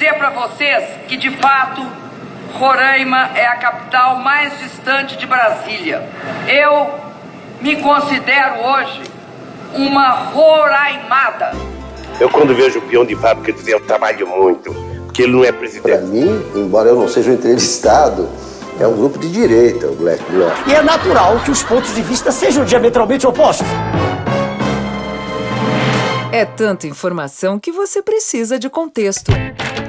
dizer para vocês que, de fato, Roraima é a capital mais distante de Brasília. Eu me considero hoje uma roraimada. Eu, quando vejo o peão de fábrica, dizer eu trabalho muito, porque ele não é presidente. Para mim, embora eu não seja um entrevistado, é um grupo de direita, o Black Bloc. E é natural que os pontos de vista sejam diametralmente opostos. É tanta informação que você precisa de contexto.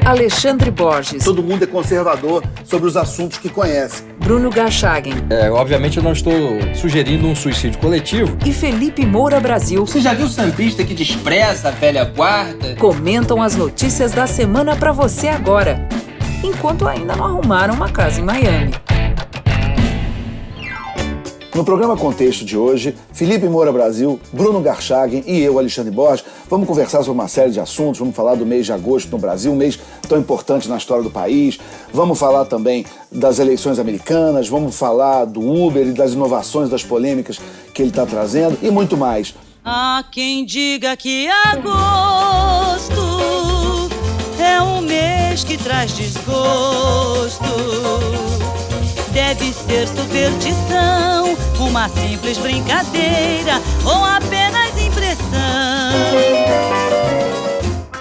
Alexandre Borges. Todo mundo é conservador sobre os assuntos que conhece. Bruno Garchagen. Obviamente eu não estou sugerindo um suicídio coletivo. E Felipe Moura Brasil. Você já viu sambista que despreza a velha guarda? Comentam as notícias da semana pra você agora, enquanto ainda não arrumaram uma casa em Miami. No programa Contexto de hoje, Felipe Moura Brasil, Bruno Garchagen e eu, Alexandre Borges, vamos conversar sobre uma série de assuntos, vamos falar do mês de agosto no Brasil, um mês tão importante na história do país, vamos falar também das eleições americanas, vamos falar do Uber e das inovações, das polêmicas que ele está trazendo e muito mais. Há quem diga que agosto é um mês que traz desgosto. Deve ser superstição, uma simples brincadeira ou apenas impressão.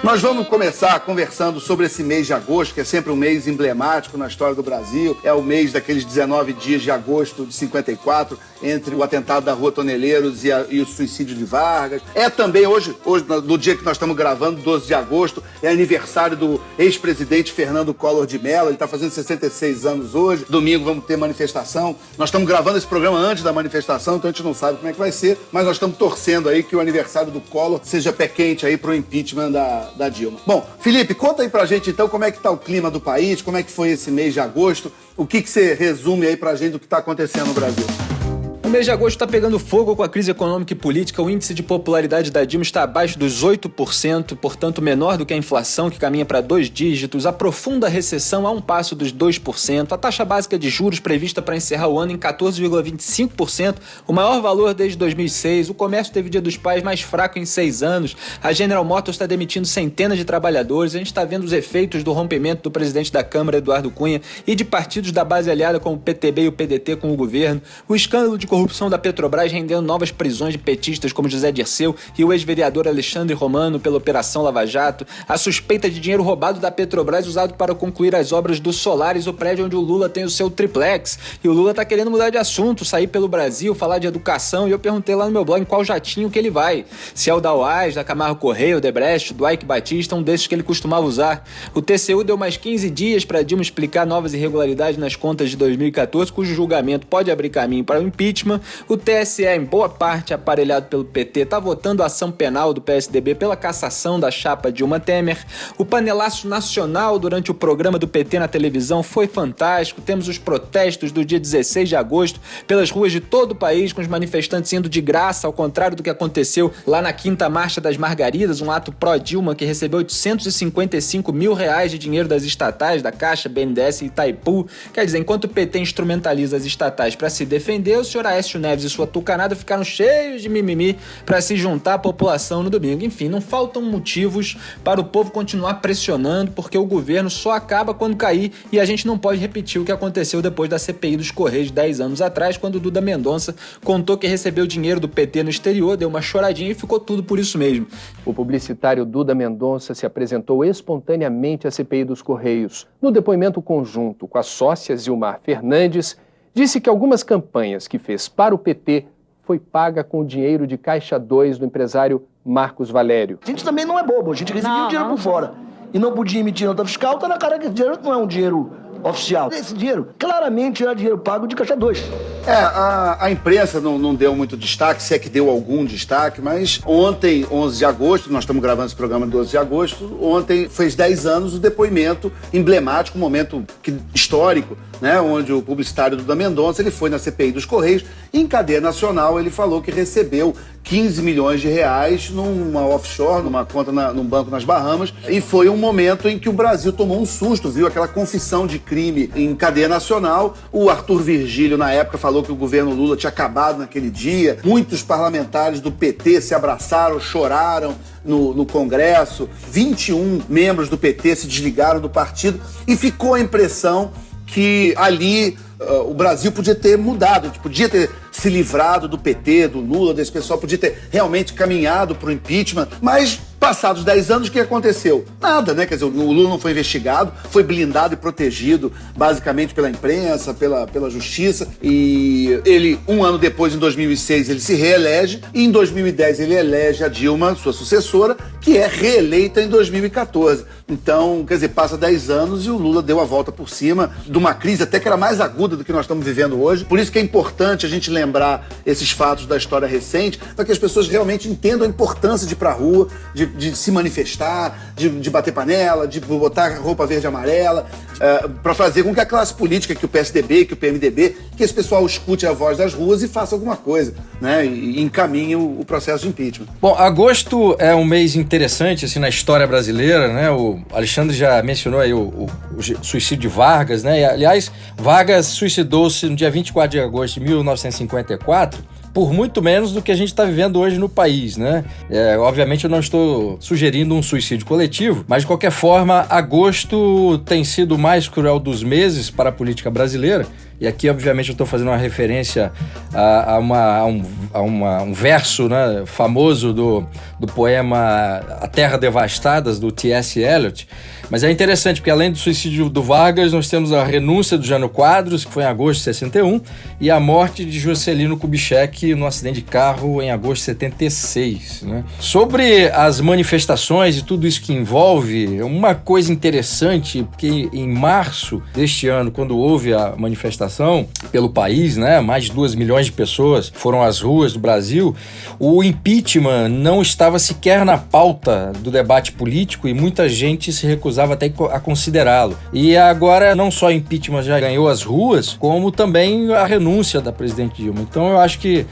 Nós vamos começar conversando sobre esse mês de agosto, que é sempre um mês emblemático na história do Brasil. É o mês daqueles 19 dias de agosto de 54, entre o atentado da Rua Toneleiros e o suicídio de Vargas. É também hoje, no dia que nós estamos gravando, 12 de agosto, é aniversário do ex-presidente Fernando Collor de Mello. Ele está fazendo 66 anos hoje. Domingo vamos ter manifestação. Nós estamos gravando esse programa antes da manifestação, então a gente não sabe como é que vai ser, mas nós estamos torcendo aí que o aniversário do Collor seja pé quente aí pro impeachment da Dilma. Bom, Felipe, conta aí pra gente então como é que tá o clima do país, como é que foi esse mês de agosto, o que você resume aí pra gente do que tá acontecendo no Brasil? O mês de agosto está pegando fogo com a crise econômica e política. O índice de popularidade da Dilma está abaixo dos 8%, portanto menor do que a inflação, que caminha para 2 dígitos. A profunda recessão a um passo dos 2%. A taxa básica de juros prevista para encerrar o ano em 14,25%, o maior valor desde 2006. O comércio teve o Dia dos Pais mais fraco em 6 anos. A General Motors está demitindo centenas de trabalhadores. A gente está vendo os efeitos do rompimento do presidente da Câmara, Eduardo Cunha, e de partidos da base aliada como o PTB e o PDT com o governo. O escândalo de corrupção da Petrobras rendendo novas prisões de petistas como José Dirceu e o ex-vereador Alexandre Romano pela Operação Lava Jato, a suspeita de dinheiro roubado da Petrobras usado para concluir as obras do Solaris, o prédio onde o Lula tem o seu triplex. E o Lula tá querendo mudar de assunto, sair pelo Brasil, falar de educação, e eu perguntei lá no meu blog em qual jatinho que ele vai. Se é o da UAS, da Camargo Correia, o Debrecht, do Ike Batista, um desses que ele costumava usar. O TCU deu mais 15 dias para Dilma explicar novas irregularidades nas contas de 2014, cujo julgamento pode abrir caminho para o impeachment. O TSE, em boa parte aparelhado pelo PT, está votando a ação penal do PSDB pela cassação da chapa Dilma Temer. O panelaço nacional durante o programa do PT na televisão foi fantástico. Temos os protestos do dia 16 de agosto pelas ruas de todo o país, com os manifestantes indo de graça, ao contrário do que aconteceu lá na 5ª Marcha das Margaridas, um ato pró-Dilma que recebeu 855 mil reais de dinheiro das estatais, da Caixa, BNDES e Itaipu. Quer dizer, enquanto o PT instrumentaliza as estatais para se defender, o senhor Aécio Neves e sua tucanada ficaram cheios de mimimi para se juntar à população no domingo. Enfim, não faltam motivos para o povo continuar pressionando, porque o governo só acaba quando cair, e a gente não pode repetir o que aconteceu depois da CPI dos Correios 10 anos atrás, quando o Duda Mendonça contou que recebeu dinheiro do PT no exterior, deu uma choradinha e ficou tudo por isso mesmo. O publicitário Duda Mendonça se apresentou espontaneamente à CPI dos Correios. No depoimento conjunto com a sócia Zilmar Fernandes, disse que algumas campanhas que fez para o PT foi paga com o dinheiro de Caixa 2 do empresário Marcos Valério. A gente também não é bobo, a gente recebia o dinheiro por fora. E não podia emitir nota fiscal, tá na cara que esse dinheiro não é um dinheiro oficial. Esse dinheiro claramente era dinheiro pago de Caixa 2. A imprensa não deu muito destaque, se é que deu algum destaque, mas ontem, 11 de agosto, nós estamos gravando esse programa 12 de agosto, ontem fez 10 anos o depoimento emblemático, um momento histórico, né, onde o publicitário Duda Mendonça, ele foi na CPI dos Correios, e em cadeia nacional ele falou que recebeu 15 milhões de reais numa offshore, numa conta num banco nas Bahamas, e foi um momento em que o Brasil tomou um susto, viu aquela confissão de crime em cadeia nacional. O Arthur Virgílio, na época, falou que o governo Lula tinha acabado naquele dia. Muitos parlamentares do PT se abraçaram, choraram no Congresso. 21 membros do PT se desligaram do partido e ficou a impressão que ali o Brasil podia ter mudado, podia ter se livrado do PT, do Lula, desse pessoal, podia ter realmente caminhado para o impeachment, mas passados 10 anos, o que aconteceu? Nada, né? Quer dizer, o Lula não foi investigado, foi blindado e protegido basicamente pela imprensa, pela justiça, e ele, um ano depois, em 2006, ele se reelege, e em 2010 ele elege a Dilma, sua sucessora, que é reeleita em 2014. Então, quer dizer, passa 10 anos e o Lula deu a volta por cima de uma crise até que era mais aguda do que nós estamos vivendo hoje. Por isso que é importante a gente lembrar esses fatos da história recente, para que as pessoas realmente entendam a importância de ir pra rua, de se manifestar, de bater panela, de botar roupa verde e amarela, para fazer com que a classe política, que o PSDB, que o PMDB, que esse pessoal escute a voz das ruas e faça alguma coisa, né? E encaminhe o processo de impeachment. Bom, agosto é um mês interessante assim, na história brasileira, né? O Alexandre já mencionou aí o suicídio de Vargas, né? E, aliás, Vargas suicidou-se no dia 24 de agosto de 1954, por muito menos do que a gente está vivendo hoje no país, né? Obviamente eu não estou sugerindo um suicídio coletivo, mas de qualquer forma, agosto tem sido o mais cruel dos meses para a política brasileira. E aqui, obviamente, eu estou fazendo uma referência a um verso, né, famoso do poema A Terra Devastadas, do T.S. Eliot. Mas é interessante, porque além do suicídio do Vargas, nós temos a renúncia do Jânio Quadros, que foi em agosto de 61, e a morte de Juscelino Kubitschek no acidente de carro em agosto de 76. Né? Sobre as manifestações e tudo isso que envolve, uma coisa interessante, porque em março deste ano, quando houve a manifestação pelo país, né? Mais de 2 milhões de pessoas foram às ruas do Brasil. O impeachment não estava sequer na pauta do debate político e muita gente se recusava até a considerá-lo. E agora não só o impeachment já ganhou as ruas, como também a renúncia da presidente Dilma. Então eu acho que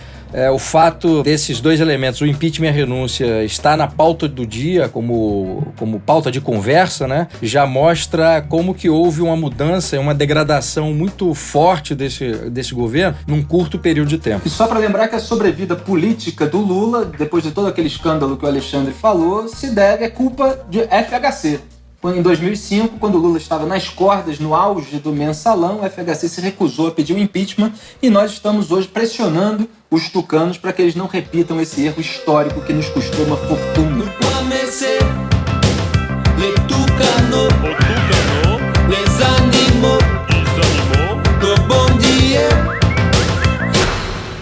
o fato desses dois elementos, o impeachment e a renúncia, está na pauta do dia como pauta de conversa, né? Já mostra como que houve uma mudança, uma degradação muito forte desse governo num curto período de tempo. E só para lembrar que a sobrevida política do Lula, depois de todo aquele escândalo que o Alexandre falou, se deve à culpa de FHC. Em 2005, quando o Lula estava nas cordas, no auge do mensalão, o FHC se recusou a pedir o impeachment e nós estamos hoje pressionando os tucanos para que eles não repitam esse erro histórico que nos custou uma fortuna.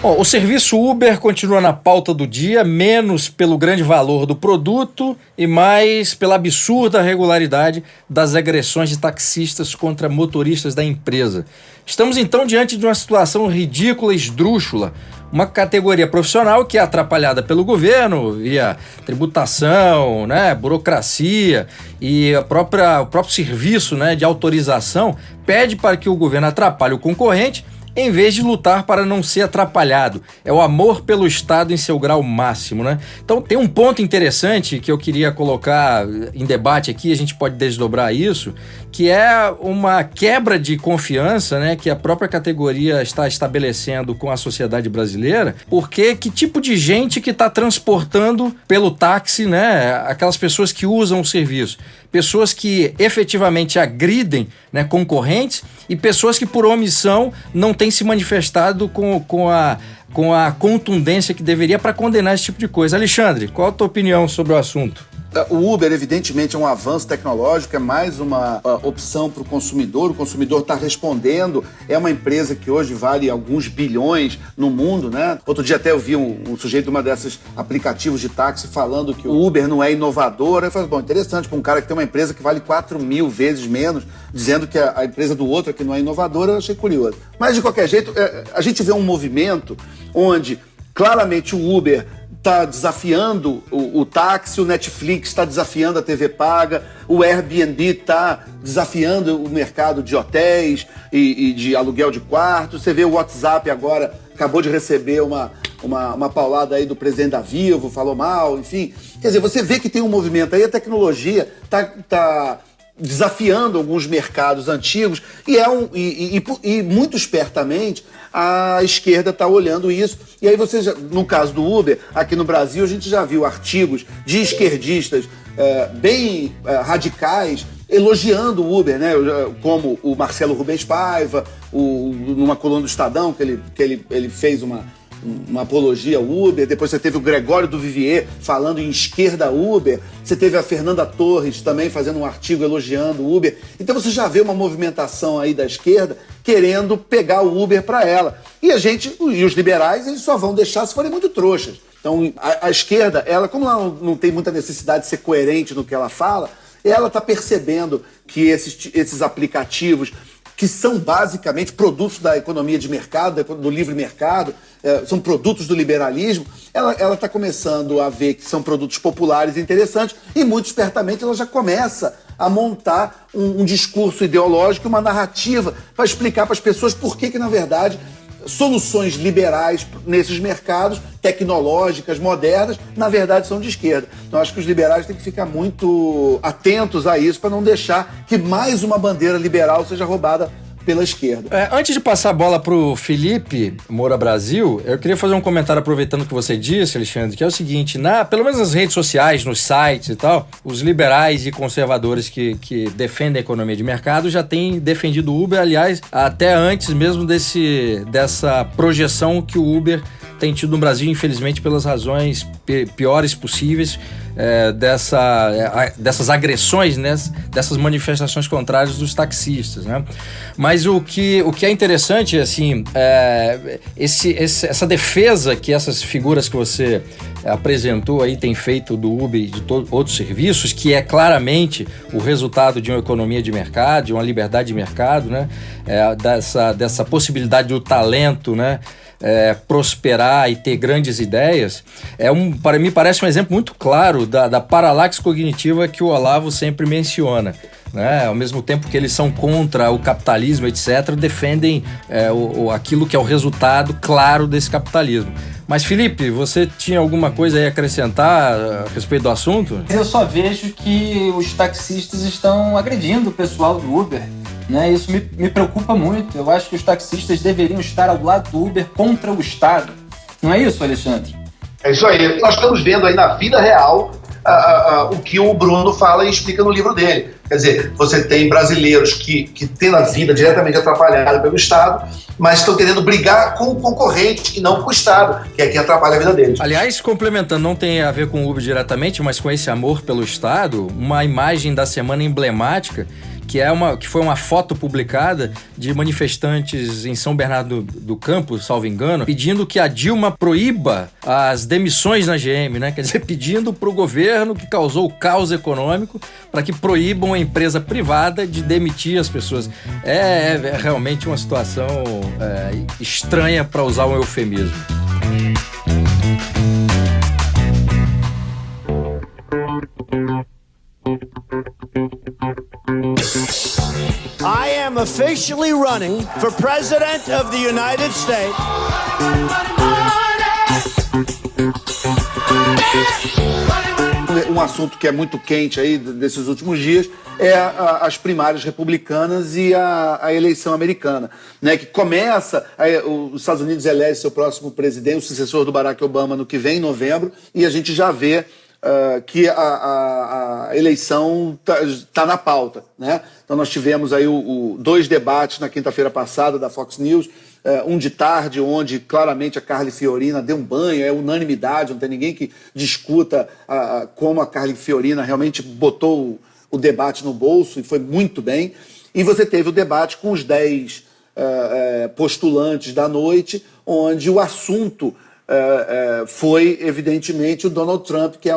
Bom, o serviço Uber continua na pauta do dia, menos pelo grande valor do produto e mais pela absurda regularidade das agressões de taxistas contra motoristas da empresa. Estamos então diante de uma situação ridícula e esdrúxula, uma categoria profissional que é atrapalhada pelo governo via tributação, né, burocracia e o próprio serviço, né, de autorização pede para que o governo atrapalhe o concorrente em vez de lutar para não ser atrapalhado. É o amor pelo Estado em seu grau máximo, né? Então tem um ponto interessante que eu queria colocar em debate aqui, a gente pode desdobrar isso, que é uma quebra de confiança, né, que a própria categoria está estabelecendo com a sociedade brasileira, porque que tipo de gente que está transportando pelo táxi, né, aquelas pessoas que usam o serviço? Pessoas que efetivamente agridem, né, concorrentes e pessoas que por omissão não têm se manifestado com a contundência que deveria para condenar esse tipo de coisa. Alexandre, qual a tua opinião sobre o assunto? O Uber, evidentemente, é um avanço tecnológico, é mais uma opção para o consumidor está respondendo, é uma empresa que hoje vale alguns bilhões no mundo, né? Outro dia até eu vi um sujeito de uma dessas aplicativos de táxi falando que o Uber não é inovador. Eu falei, bom, interessante, para um cara que tem uma empresa que vale 4.000 vezes menos, dizendo que a empresa do outro que não é inovadora, eu achei curioso. Mas, de qualquer jeito, a gente vê um movimento onde, claramente, o Uber está desafiando o táxi, o Netflix está desafiando a TV paga, o Airbnb está desafiando o mercado de hotéis e de aluguel de quartos. Você vê o WhatsApp agora, acabou de receber uma uma paulada aí do presidente da Vivo, falou mal, enfim. Quer dizer, você vê que tem um movimento aí, a tecnologia tá desafiando alguns mercados antigos e muito espertamente a esquerda está olhando isso. E aí você, no caso do Uber, aqui no Brasil, a gente já viu artigos de esquerdistas bem radicais elogiando o Uber, né? Como o Marcelo Rubens Paiva, numa coluna do Estadão, que ele fez uma apologia ao Uber. Depois você teve o Gregório do Vivier falando em esquerda Uber. Você teve a Fernanda Torres também fazendo um artigo elogiando o Uber. Então você já vê uma movimentação aí da esquerda querendo pegar o Uber para ela. E os liberais, eles só vão deixar se forem muito trouxas. Então a esquerda, como ela não tem muita necessidade de ser coerente no que ela fala, ela está percebendo que esses aplicativos, que são basicamente produtos da economia de mercado, do livre mercado, são produtos do liberalismo, ela está começando a ver que são produtos populares e interessantes, e muito espertamente ela já começa a montar um discurso ideológico, uma narrativa para explicar para as pessoas por que, na verdade, soluções liberais nesses mercados, tecnológicas, modernas, na verdade são de esquerda. Então acho que os liberais têm que ficar muito atentos a isso para não deixar que mais uma bandeira liberal seja roubada pela esquerda. Antes de passar a bola pro Felipe Moura Brasil, eu queria fazer um comentário aproveitando o que você disse, Alexandre, que é o seguinte: pelo menos nas redes sociais, nos sites e tal, os liberais e conservadores que defendem a economia de mercado já têm defendido o Uber, aliás, até antes mesmo dessa projeção que o Uber tem tido no Brasil, infelizmente, pelas razões piores possíveis, dessas agressões, né, dessas manifestações contrárias dos taxistas, né? Mas o que é interessante, assim, essa defesa que essas figuras que você apresentou aí têm feito do Uber e de outros serviços, que é claramente o resultado de uma economia de mercado, de uma liberdade de mercado, né? Dessa possibilidade do talento, né? Prosperar e ter grandes ideias, para mim parece um exemplo muito claro da paralaxe cognitiva que o Olavo sempre menciona, né? Ao mesmo tempo que eles são contra o capitalismo, etc., defendem aquilo que é o resultado claro desse capitalismo. Mas, Felipe, você tinha alguma coisa aí a acrescentar a respeito do assunto? Eu só vejo que os taxistas estão agredindo o pessoal do Uber, né? Isso me preocupa muito. Eu acho que os taxistas deveriam estar ao lado do Uber contra o Estado. Não é isso, Alexandre? É isso aí. Nós estamos vendo aí na vida real o que o Bruno fala e explica no livro dele. Quer dizer, você tem brasileiros que têm a vida diretamente atrapalhada pelo Estado, mas estão querendo brigar com o concorrente e não com o Estado, que é quem atrapalha a vida deles. Aliás, complementando, não tem a ver com o Uber diretamente, mas com esse amor pelo Estado, uma imagem da semana emblemática, que foi uma foto publicada de manifestantes em São Bernardo do Campo, salvo engano, pedindo que a Dilma proíba as demissões na GM, né? Quer dizer, pedindo para o governo que causou o caos econômico para que proíbam a empresa privada de demitir as pessoas. É realmente uma situação estranha, para usar um eufemismo. I am officially running for President of the United States. Um assunto que é muito quente aí desses últimos dias é as primárias republicanas e a eleição americana, né? Que começa, os Estados Unidos elege seu próximo presidente, o sucessor do Barack Obama, no que vem, em novembro, e a gente já vê que a eleição tá na pauta, né? Então nós tivemos aí dois debates na quinta-feira passada da Fox News, um de tarde, onde claramente a Carly Fiorina deu um banho, é unanimidade, não tem ninguém que discuta como a Carly Fiorina realmente botou o debate no bolso, e foi muito bem. E você teve o debate com os 10 postulantes da noite, onde o assunto foi, evidentemente, o Donald Trump, que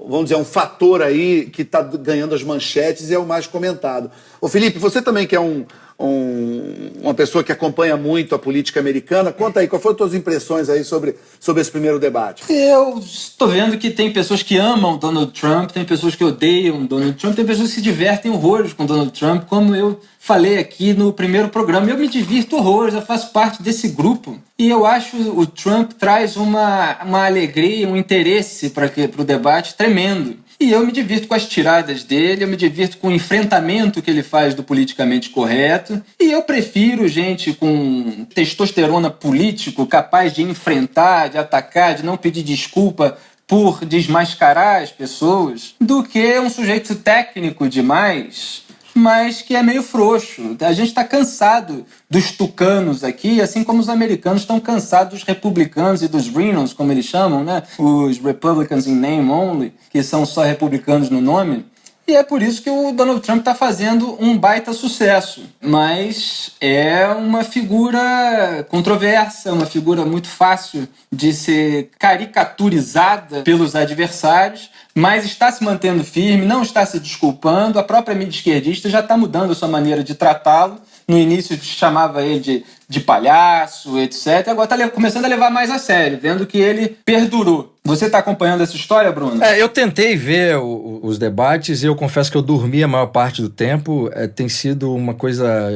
vamos dizer, um fator aí que está ganhando as manchetes e é o mais comentado. Ô Felipe, você também que é um uma pessoa que acompanha muito a política americana. Conta aí, qual foram as tuas impressões aí sobre esse primeiro debate? Eu estou vendo que tem pessoas que amam Donald Trump, tem pessoas que odeiam Donald Trump, tem pessoas que se divertem horrores com Donald Trump, como eu falei aqui no primeiro programa. Eu me divirto horrores, eu faço parte desse grupo. E eu acho que o Trump traz uma alegria, um interesse para o debate tremendo. E eu me divirto com as tiradas dele, eu me divirto com o enfrentamento que ele faz do politicamente correto. E eu prefiro gente com testosterona político, capaz de enfrentar, de atacar, de não pedir desculpa por desmascarar as pessoas, do que um sujeito técnico demais, mas que é meio frouxo. A gente está cansado dos tucanos aqui, assim como os americanos estão cansados dos republicanos e dos Rhinos, como eles chamam, né? Os Republicans in name only, que são só republicanos no nome. E é por isso que o Donald Trump está fazendo um baita sucesso. Mas é uma figura controversa, uma figura muito fácil de ser caricaturizada pelos adversários, mas está se mantendo firme, não está se desculpando. A própria mídia esquerdista já está mudando a sua maneira de tratá-lo. No início chamava ele de palhaço, etc. Agora está começando a levar mais a sério, vendo que ele perdurou. Você está acompanhando essa história, Bruno? Eu tentei ver os debates e eu confesso que eu dormi a maior parte do tempo. Tem sido uma coisa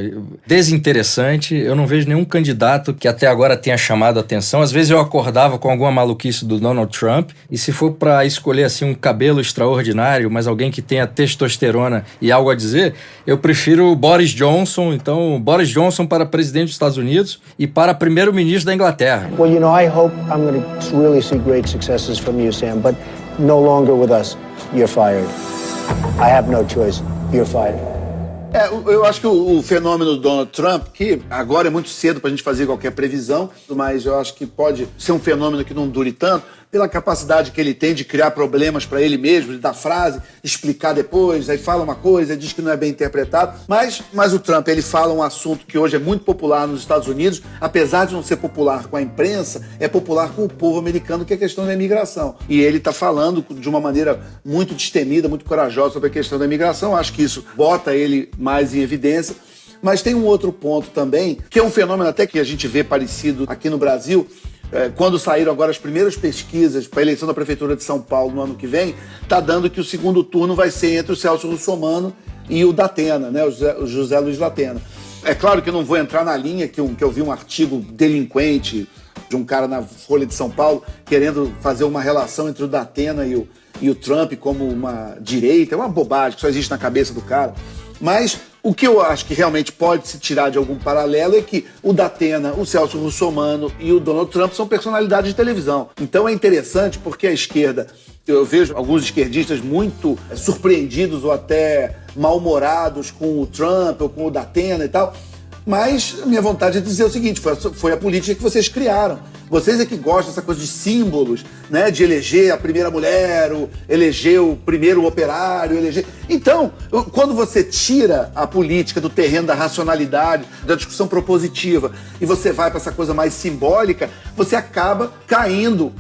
desinteressante. Eu não vejo nenhum candidato que até agora tenha chamado a atenção. Às vezes eu acordava com alguma maluquice do Donald Trump, e se for para escolher assim um cabelo extraordinário, mas alguém que tenha testosterona e algo a dizer, eu prefiro Boris Johnson. Então, Boris Johnson para presidente dos Estados Unidos e para primeiro-ministro da Inglaterra. Well, you know, I hope I'm going to really see great successes from you, Sam, but no longer with us. You're fired. I have no choice. You're fired. Eu acho que o fenômeno do Donald Trump, que agora é muito cedo para a gente fazer qualquer previsão, mas eu acho que pode ser um fenômeno que não dure tanto, pela capacidade que ele tem de criar problemas para ele mesmo, de dar frase, explicar depois, aí fala uma coisa, diz que não é bem interpretado. Mas o Trump, ele fala um assunto que hoje é muito popular nos Estados Unidos, apesar de não ser popular com a imprensa, é popular com o povo americano, que é a questão da imigração. E ele está falando de uma maneira muito destemida, muito corajosa sobre a questão da imigração. Acho que isso bota ele mais em evidência. Mas tem um outro ponto também, que é um fenômeno até que a gente vê parecido aqui no Brasil. Quando saíram agora as primeiras pesquisas para a eleição da Prefeitura de São Paulo no ano que vem, está dando que o segundo turno vai ser entre o Celso Russomano e o Datena, né, o José Luiz Datena. É claro que eu não vou entrar na linha que eu vi um artigo delinquente de um cara na Folha de São Paulo querendo fazer uma relação entre o Datena e o Trump como uma direita. É uma bobagem que só existe na cabeça do cara. Mas o que eu acho que realmente pode se tirar de algum paralelo é que o Datena, o Celso Russomano e o Donald Trump são personalidades de televisão. Então é interessante porque a esquerda, eu vejo alguns esquerdistas muito surpreendidos ou até mal-humorados com o Trump ou com o Datena e tal. Mas a minha vontade é dizer o seguinte, foi a política que vocês criaram. Vocês é que gostam dessa coisa de símbolos, né? De eleger a primeira mulher, eleger o primeiro operário, eleger... Então, quando você tira a política do terreno da racionalidade, da discussão propositiva, e você vai para essa coisa mais simbólica, você acaba caindo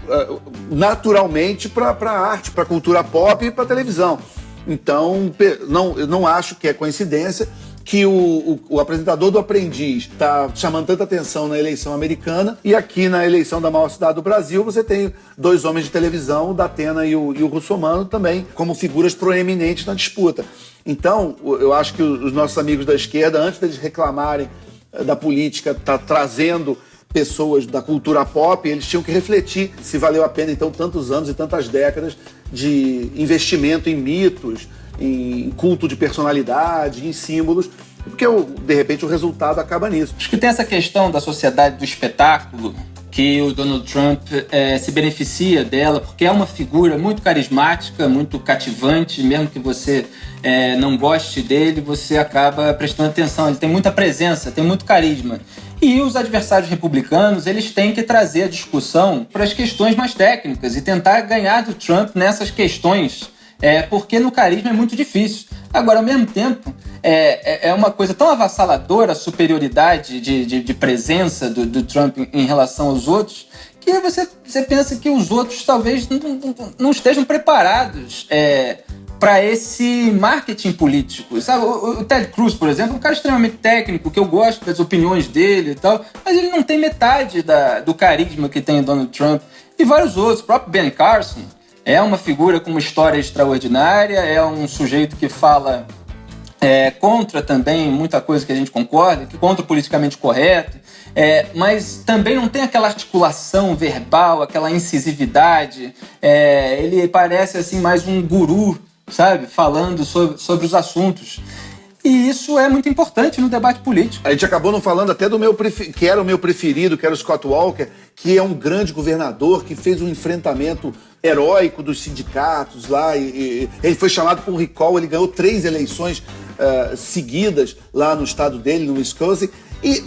naturalmente para a arte, para a cultura pop e para a televisão. Então, eu não acho que é coincidência que o apresentador do Aprendiz está chamando tanta atenção na eleição americana, e aqui na eleição da maior cidade do Brasil você tem dois homens de televisão, o Datena e o Russomano, também como figuras proeminentes na disputa. Então, eu acho que os nossos amigos da esquerda, antes deles reclamarem da política, tá trazendo pessoas da cultura pop, eles tinham que refletir se valeu a pena, então, tantos anos e tantas décadas de investimento em mitos, em culto de personalidade, em símbolos, porque, de repente, o resultado acaba nisso. Acho que tem essa questão da sociedade do espetáculo, que o Donald Trump se beneficia dela, porque é uma figura muito carismática, muito cativante, mesmo que você não goste dele, você acaba prestando atenção. Ele tem muita presença, tem muito carisma. E os adversários republicanos, eles têm que trazer a discussão para as questões mais técnicas e tentar ganhar do Trump nessas questões, porque no carisma é muito difícil. Agora, ao mesmo tempo, é uma coisa tão avassaladora a superioridade de presença do Trump em relação aos outros, que você pensa que os outros talvez não estejam preparados para esse marketing político, sabe? O Ted Cruz, por exemplo, é um cara extremamente técnico, que eu gosto das opiniões dele e tal, mas ele não tem metade do carisma que tem o Donald Trump. E vários outros, o próprio Ben Carson é uma figura com uma história extraordinária, é um sujeito que fala contra também muita coisa que a gente concorda, que contra o politicamente correto, mas também não tem aquela articulação verbal, aquela incisividade. Ele parece assim mais um guru, sabe? Falando sobre os assuntos. E isso é muito importante no debate político. A gente acabou não falando até do que era o meu preferido, que era o Scott Walker, que é um grande governador que fez um enfrentamento heróico dos sindicatos lá. E ele foi chamado por recall, ele ganhou 3 eleições seguidas lá no estado dele, no Wisconsin.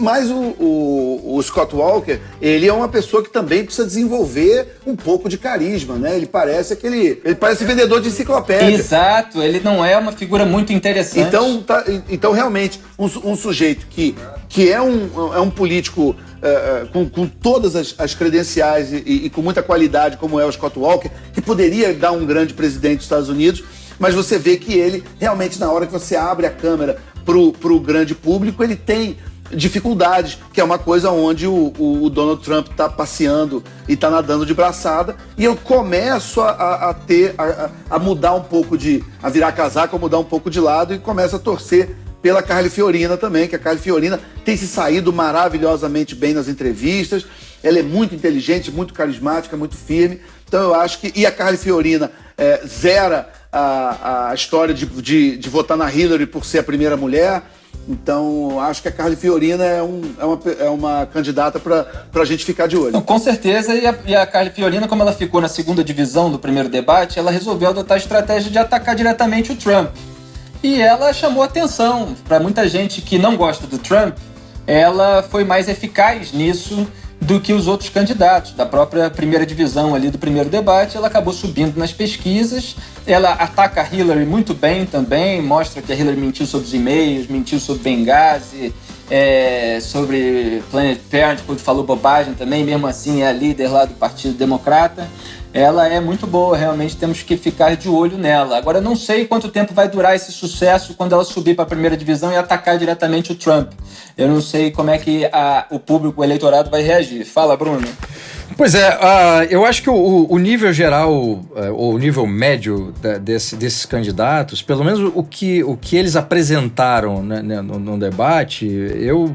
Mas o Scott Walker, ele é uma pessoa que também precisa desenvolver um pouco de carisma, né? Ele parece vendedor de enciclopédia. Exato, ele não é uma figura muito interessante. Então realmente, um sujeito que é um político com todas as credenciais e com muita qualidade, como é o Scott Walker, que poderia dar um grande presidente dos Estados Unidos, mas você vê que ele, realmente, na hora que você abre a câmera pro grande público, ele tem dificuldades, que é uma coisa onde o Donald Trump está passeando e está nadando de braçada, e eu começo a mudar um pouco a virar casaco, a mudar um pouco de lado, e começo a torcer pela Carly Fiorina também, que a Carly Fiorina tem se saído maravilhosamente bem nas entrevistas, ela é muito inteligente, muito carismática, muito firme, então eu acho que... E a Carly Fiorina zera a história de votar na Hillary por ser a primeira mulher. Então, acho que a Carly Fiorina é uma candidata para a gente ficar de olho. Com certeza, e a Carly Fiorina, como ela ficou na segunda divisão do primeiro debate, ela resolveu adotar a estratégia de atacar diretamente o Trump. E ela chamou atenção para muita gente que não gosta do Trump. Ela foi mais eficaz nisso do que os outros candidatos da própria primeira divisão ali do primeiro debate. Ela acabou subindo nas pesquisas, ela ataca a Hillary muito bem também, mostra que a Hillary mentiu sobre os e-mails, mentiu sobre Benghazi, sobre Planned Parenthood, falou bobagem também, mesmo assim é a líder lá do Partido Democrata. Ela é muito boa, realmente temos que ficar de olho nela. Agora, eu não sei quanto tempo vai durar esse sucesso quando ela subir para a primeira divisão e atacar diretamente o Trump. Eu não sei como é que o público, o eleitorado vai reagir. Fala, Bruno. Pois é, eu acho que o nível geral, ou o nível médio desses candidatos, pelo menos o que eles apresentaram, né, no debate, eu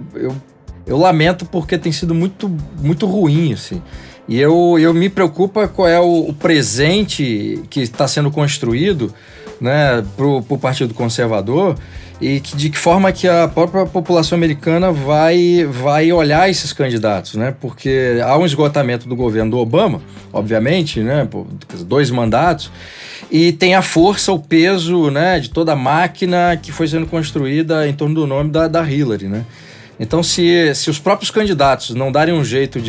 lamento porque tem sido muito, muito ruim, assim. E eu me preocupa qual é o presente que está sendo construído, né, pro Partido Conservador, e de que forma que a própria população americana vai olhar esses candidatos, né? Porque há um esgotamento do governo do Obama, obviamente, né, por 2 mandatos, e tem a força, o peso, né, de toda a máquina que foi sendo construída em torno do nome da Hillary, né? Então, se os próprios candidatos não darem um jeito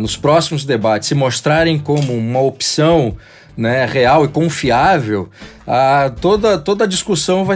nos próximos debates se mostrarem como uma opção, né, real e confiável, toda a discussão vai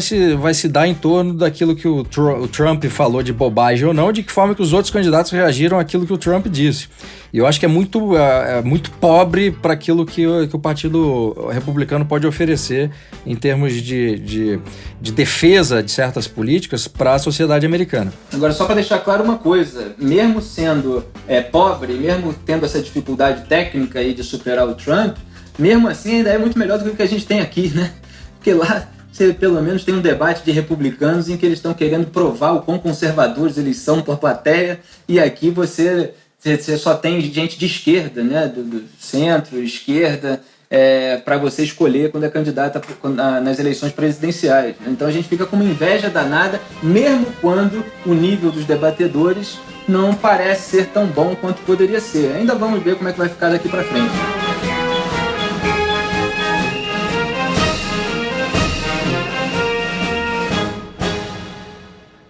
se dar em torno daquilo que o Trump falou de bobagem ou não, de que forma que os outros candidatos reagiram àquilo que o Trump disse. E eu acho que é muito pobre para aquilo que o Partido Republicano pode oferecer em termos de defesa de certas políticas para a sociedade americana. Agora, só para deixar claro uma coisa, mesmo sendo pobre, mesmo tendo essa dificuldade técnica aí de superar o Trump, mesmo assim ainda é muito melhor do que o que a gente tem aqui, né? Porque lá você pelo menos tem um debate de republicanos em que eles estão querendo provar o quão conservadores eles são por plateia, e aqui você só tem gente de esquerda, né? Do centro, esquerda, para você escolher quando é candidata nas eleições presidenciais. Então a gente fica com uma inveja danada, mesmo quando o nível dos debatedores não parece ser tão bom quanto poderia ser. Ainda vamos ver como é que vai ficar daqui para frente.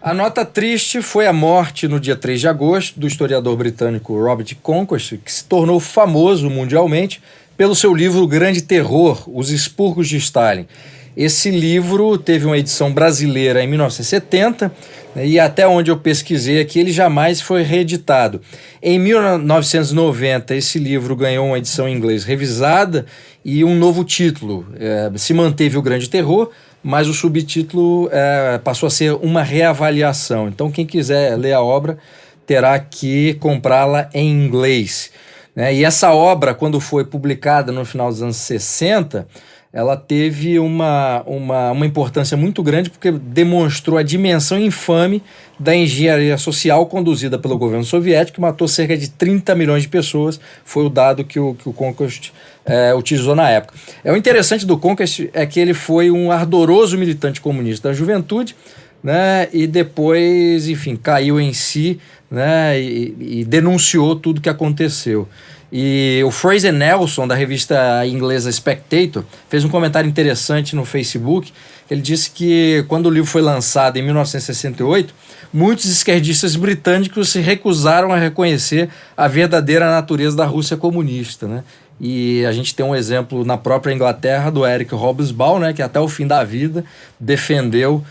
A nota triste foi a morte no dia 3 de agosto do historiador britânico Robert Conquest, que se tornou famoso mundialmente pelo seu livro Grande Terror, Os Expurgos de Stalin. Esse livro teve uma edição brasileira em 1970, né, e até onde eu pesquisei aqui, ele jamais foi reeditado. Em 1990, esse livro ganhou uma edição em inglês revisada e um novo título. Se manteve o Grande Terror, mas o subtítulo passou a ser uma reavaliação. Então, quem quiser ler a obra terá que comprá-la em inglês, né? E essa obra, quando foi publicada no final dos anos 60, ela teve uma importância muito grande porque demonstrou a dimensão infame da engenharia social conduzida pelo governo soviético, que matou cerca de 30 milhões de pessoas, foi o dado que o Conquest utilizou na época. O interessante do Conquest é que ele foi um ardoroso militante comunista da juventude, né, e depois, enfim, caiu em si, né, e denunciou tudo que aconteceu. E o Fraser Nelson, da revista inglesa Spectator, fez um comentário interessante no Facebook. Ele disse que quando o livro foi lançado em 1968, muitos esquerdistas britânicos se recusaram a reconhecer a verdadeira natureza da Rússia comunista, né? E a gente tem um exemplo na própria Inglaterra do Eric Hobsbawm, né, que até o fim da vida defendeu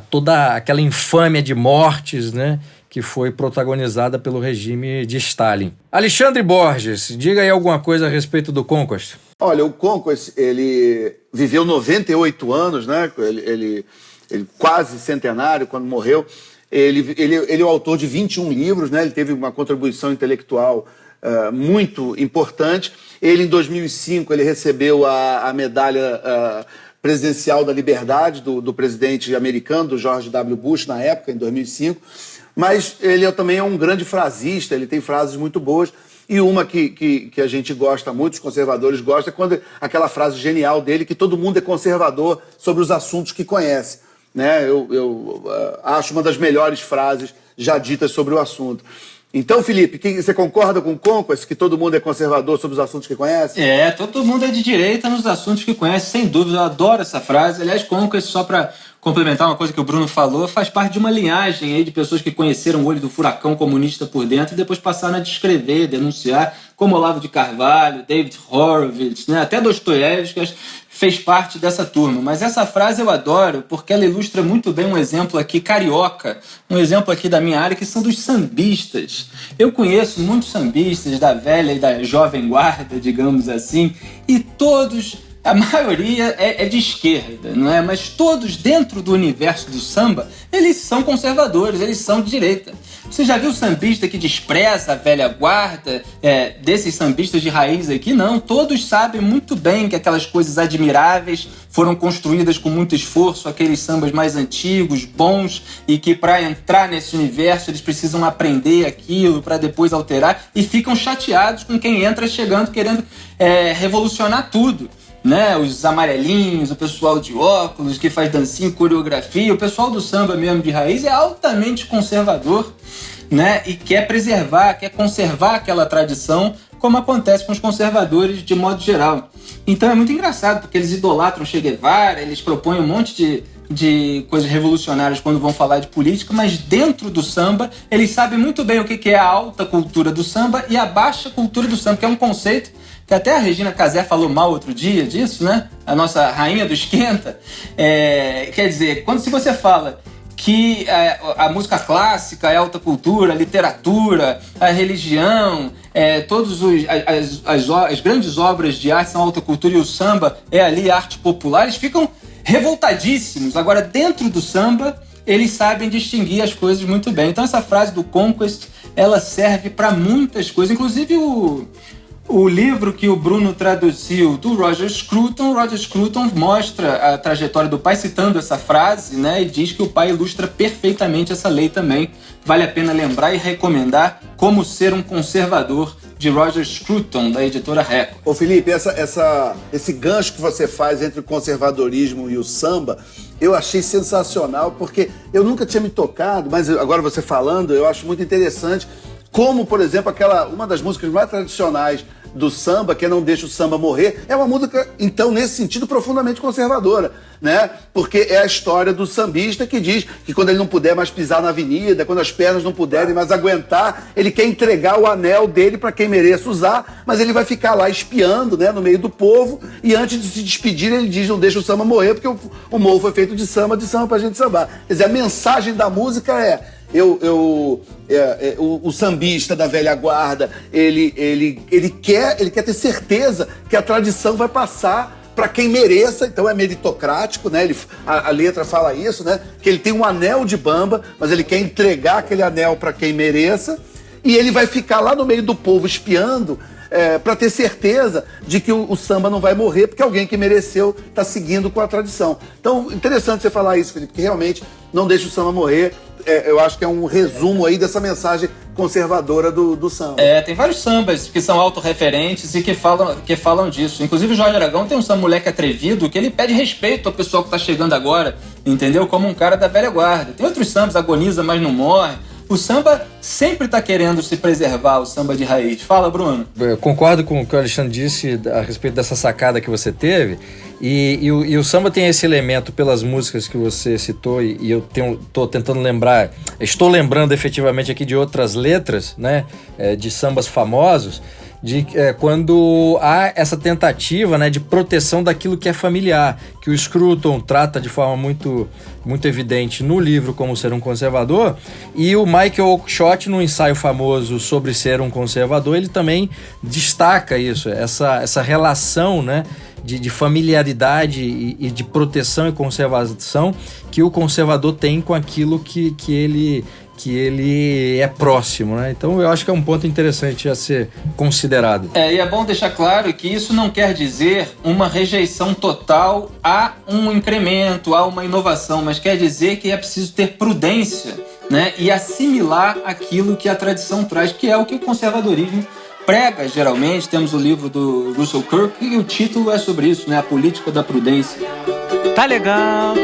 toda aquela infâmia de mortes, né, que foi protagonizada pelo regime de Stalin. Alexandre Borges, diga aí alguma coisa a respeito do Conquest. Olha, o Conquest, ele viveu 98 anos, né? Ele quase centenário, quando morreu. Ele é o autor de 21 livros, né? Ele teve uma contribuição intelectual muito importante. Ele, em 2005, ele recebeu a medalha presidencial da liberdade do presidente americano, do George W. Bush, na época, em 2005. Mas ele também é um grande frasista, ele tem frases muito boas. E uma que a gente gosta muito, os conservadores gostam, é quando aquela frase genial dele, que todo mundo é conservador sobre os assuntos que conhece, né? Eu acho uma das melhores frases já ditas sobre o assunto. Então, Felipe, você concorda com o Conquest, que todo mundo é conservador sobre os assuntos que conhece? Todo mundo é de direita nos assuntos que conhece, sem dúvida. Eu adoro essa frase. Aliás, Conquest, só para complementar uma coisa que o Bruno falou, faz parte de uma linhagem aí de pessoas que conheceram o olho do furacão comunista por dentro e depois passaram a descrever, denunciar, como Olavo de Carvalho, David Horowitz, né? Até Dostoiévski fez parte dessa turma. Mas essa frase eu adoro porque ela ilustra muito bem um exemplo aqui carioca, um exemplo aqui da minha área, que são dos sambistas. Eu conheço muitos sambistas da velha e da jovem guarda, digamos assim, e todos... A maioria é de esquerda, não é? Mas todos dentro do universo do samba, eles são conservadores, eles são de direita. Você já viu sambista que despreza a velha guarda, desses sambistas de raiz aqui? Não, todos sabem muito bem que aquelas coisas admiráveis foram construídas com muito esforço, aqueles sambas mais antigos, bons, e que para entrar nesse universo eles precisam aprender aquilo para depois alterar, e ficam chateados com quem entra chegando querendo revolucionar tudo. Né, os amarelinhos, o pessoal de óculos que faz dancinha, coreografia, o pessoal do samba mesmo de raiz é altamente conservador, né, e quer preservar, quer conservar aquela tradição, como acontece com os conservadores de modo geral. Então é muito engraçado, porque eles idolatram Che Guevara, eles propõem um monte de coisas revolucionárias quando vão falar de política, mas dentro do samba eles sabem muito bem o que é a alta cultura do samba e a baixa cultura do samba, que é um conceito que até a Regina Casé falou mal outro dia disso, né? A nossa rainha do esquenta. Quer dizer, se você fala que a música clássica é alta cultura, a literatura, a religião, as grandes obras de arte são alta cultura e o samba é ali arte popular, eles ficam revoltadíssimos. Agora, dentro do samba, eles sabem distinguir as coisas muito bem. Então, essa frase do Conquest, ela serve para muitas coisas, inclusive o livro que o Bruno traduziu do Roger Scruton mostra a trajetória do pai citando essa frase, né, e diz que o pai ilustra perfeitamente essa lei também. Vale a pena lembrar e recomendar Como Ser um Conservador, de Roger Scruton, da editora Record. Ô Felipe, esse gancho que você faz entre o conservadorismo e o samba, eu achei sensacional, porque eu nunca tinha me tocado, mas agora você falando, eu acho muito interessante como, por exemplo, uma das músicas mais tradicionais do samba, que é Não Deixa o Samba Morrer, é uma música, então, nesse sentido, profundamente conservadora, né? Porque é a história do sambista que diz que quando ele não puder mais pisar na avenida, quando as pernas não puderem mais aguentar, ele quer entregar o anel dele para quem mereça usar, mas ele vai ficar lá espiando, né, no meio do povo, e antes de se despedir ele diz: não deixa o samba morrer, porque o morro foi feito de samba pra gente sambar. Quer dizer, a mensagem da música é: o sambista da velha guarda, ele quer ter certeza que a tradição vai passar para quem mereça, então é meritocrático, né? A letra fala isso, né? Que ele tem um anel de bamba, mas ele quer entregar aquele anel para quem mereça, e ele vai ficar lá no meio do povo espiando, para ter certeza de que o samba não vai morrer, porque alguém que mereceu está seguindo com a tradição. Então, interessante você falar isso, Felipe, que realmente não deixa o samba morrer. Eu acho que é um resumo aí dessa mensagem conservadora do samba. Tem vários sambas que são autorreferentes e que falam disso. Inclusive o Jorge Aragão tem um samba Moleque Atrevido que ele pede respeito ao pessoal que tá chegando agora, entendeu? Como um cara da velha guarda. Tem outros sambas, Agoniza, Mas Não Morre. O samba sempre tá querendo se preservar, o samba de raiz. Fala, Bruno. Eu concordo com o que o Alexandre disse a respeito dessa sacada que você teve. E o samba tem esse elemento pelas músicas que você citou, e eu estou tentando lembrar, estou lembrando efetivamente aqui de outras letras, né, de sambas famosos, quando há essa tentativa, né, de proteção daquilo que é familiar, que o Scruton trata de forma muito, muito evidente no livro Como Ser um Conservador, e o Michael Oakeshott, no ensaio famoso sobre ser um conservador, ele também destaca isso, essa relação, né, de familiaridade e de proteção e conservação que o conservador tem com aquilo que ele é próximo, né? Então eu acho que é um ponto interessante a ser considerado. E é bom deixar claro que isso não quer dizer uma rejeição total a um incremento, a uma inovação, mas quer dizer que é preciso ter prudência, né? E assimilar aquilo que a tradição traz, que é o que o conservadorismo prega, geralmente. Temos o livro do Russell Kirk e o título é sobre isso, né? A política da prudência. Tá legal,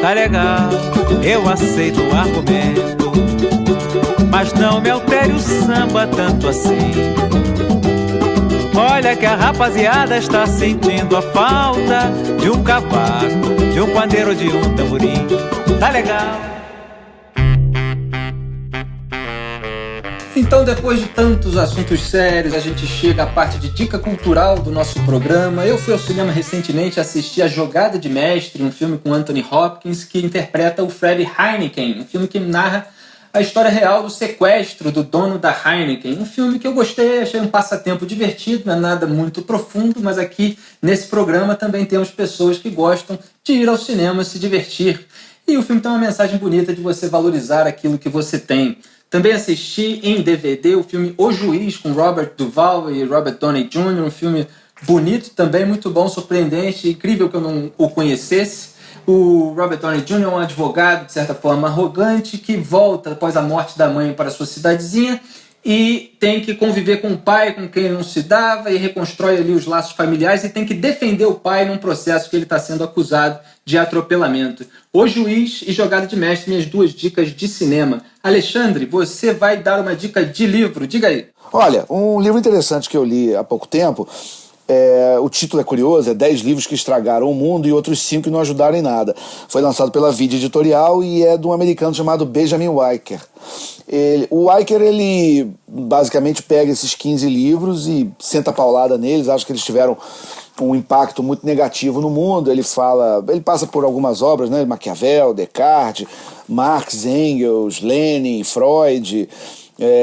eu aceito o argumento, mas não me altere o samba tanto assim. Olha que a rapaziada está sentindo a falta de um cavaco, de um pandeiro, de um tamborim. Tá legal. Então, depois de tantos assuntos sérios, a gente chega à parte de dica cultural do nosso programa. Eu fui ao cinema recentemente assistir A Jogada de Mestre, um filme com Anthony Hopkins, que interpreta o Fred Heineken, um filme que narra a história real do sequestro do dono da Heineken. Um filme que eu gostei, achei um passatempo divertido, não é nada muito profundo, mas aqui nesse programa também temos pessoas que gostam de ir ao cinema se divertir. E o filme tem uma mensagem bonita de você valorizar aquilo que você tem. Também assisti em DVD o filme O Juiz, com Robert Duvall e Robert Downey Jr., um filme bonito também, muito bom, surpreendente, incrível que eu não o conhecesse. O Robert Downey Jr. é um advogado, de certa forma, arrogante, que volta após a morte da mãe para sua cidadezinha e tem que conviver com o pai com quem ele não se dava e reconstrói ali os laços familiares e tem que defender o pai num processo que ele está sendo acusado de atropelamento. O Juiz e Jogada de Mestre, minhas duas dicas de cinema. Alexandre, você vai dar uma dica de livro, diga aí. Olha, um livro interessante que eu li há pouco tempo, o título é curioso, 10 livros que estragaram o mundo e outros 5 que não ajudaram em nada. Foi lançado pela Vida Editorial e é de um americano chamado Benjamin Wiker. O Wiker, ele basicamente pega esses 15 livros e senta a paulada neles, acho que eles tiveram um impacto muito negativo no mundo. Ele passa por algumas obras, né? Maquiavel, Descartes, Marx, Engels, Lenin, Freud,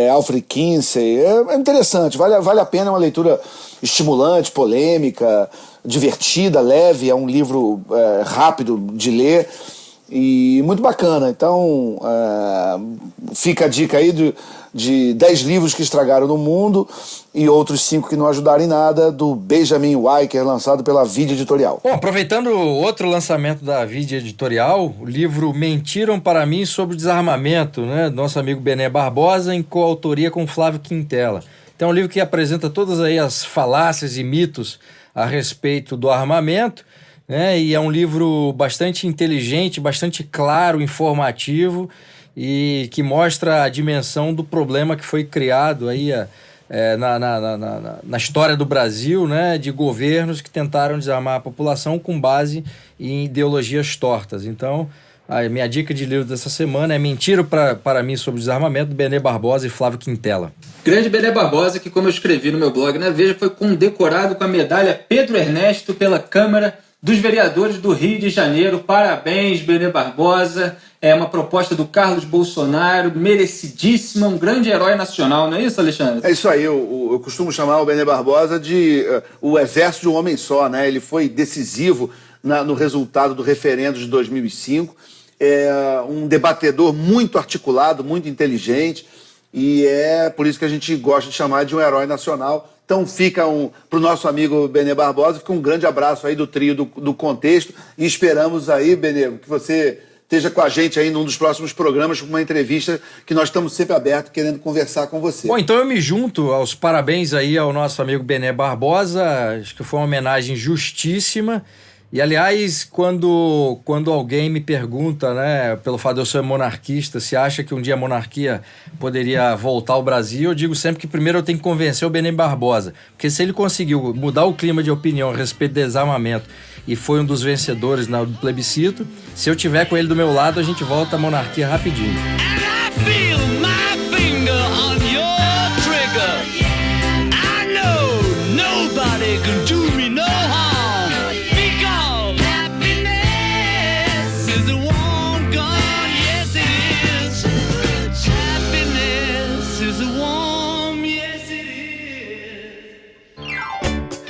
Alfred Kinsey. É interessante, vale a pena, é uma leitura estimulante, polêmica, divertida, leve, é um livro rápido de ler e muito bacana. Então fica a dica aí de 10 livros que estragaram no mundo e outros 5 que não ajudaram em nada, do Benjamin Wiker, lançado pela Vida Editorial. Bom, aproveitando outro lançamento da Vida Editorial, o livro Mentiram para Mim sobre o Desarmamento, né, do nosso amigo Bené Barbosa, em coautoria com Flávio Quintela. Então é um livro que apresenta todas aí as falácias e mitos a respeito do armamento, né, e é um livro bastante inteligente, bastante claro, informativo, e que mostra a dimensão do problema que foi criado aí na história do Brasil, né, de governos que tentaram desarmar a população com base em ideologias tortas. Então, a minha dica de livro dessa semana é Mentira para mim sobre o desarmamento, do Benê Barbosa e Flávio Quintela. Grande Benê Barbosa, que, como eu escrevi no meu blog na Veja, foi condecorado com a medalha Pedro Ernesto pela Câmara dos Vereadores do Rio de Janeiro. Parabéns, Benê Barbosa. É uma proposta do Carlos Bolsonaro, merecidíssima, um grande herói nacional, não é isso, Alexandre? É isso aí, eu costumo chamar o Benê Barbosa de o exército de um homem só, né? Ele foi decisivo no resultado do referendo de 2005, é um debatedor muito articulado, muito inteligente, e é por isso que a gente gosta de chamar de um herói nacional. Então fica para o nosso amigo Benê Barbosa, fica um grande abraço aí do trio do Contexto, e esperamos aí, Benê, que você esteja com a gente aí num dos próximos programas, com uma entrevista que nós estamos sempre abertos, querendo conversar com você. Bom, então eu me junto aos parabéns aí ao nosso amigo Benê Barbosa, acho que foi uma homenagem justíssima. E, aliás, quando alguém me pergunta, né, pelo fato de eu ser monarquista, se acha que um dia a monarquia poderia voltar ao Brasil, eu digo sempre que primeiro eu tenho que convencer o Benê Barbosa. Porque se ele conseguiu mudar o clima de opinião a respeito do desarmamento e foi um dos vencedores no plebiscito, se eu tiver com ele do meu lado, a gente volta à monarquia rapidinho.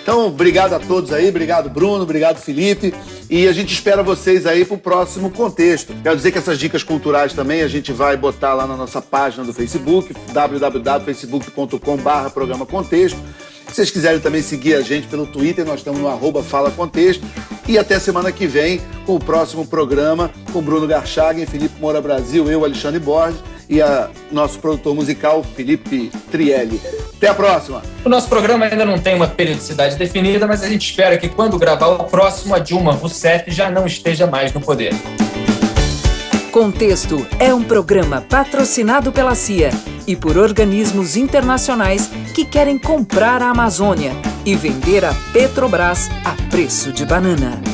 Então, obrigado a todos aí, obrigado Bruno, obrigado Felipe, e a gente espera vocês aí pro próximo Contexto. Quero dizer que essas dicas culturais também a gente vai botar lá na nossa página do Facebook, www.facebook.com/programa Contexto. Se vocês quiserem também seguir a gente pelo Twitter, nós estamos no @FalaContexto. E até semana que vem com o próximo programa com Bruno Garchagen, Felipe Moura Brasil, eu, Alexandre Borges, e nosso produtor musical, Felipe Trielli. Até a próxima! O nosso programa ainda não tem uma periodicidade definida, mas a gente espera que quando gravar o próximo, a Dilma Rousseff já não esteja mais no poder. Contexto é um programa patrocinado pela CIA e por organismos internacionais que querem comprar a Amazônia e vender a Petrobras a preço de banana.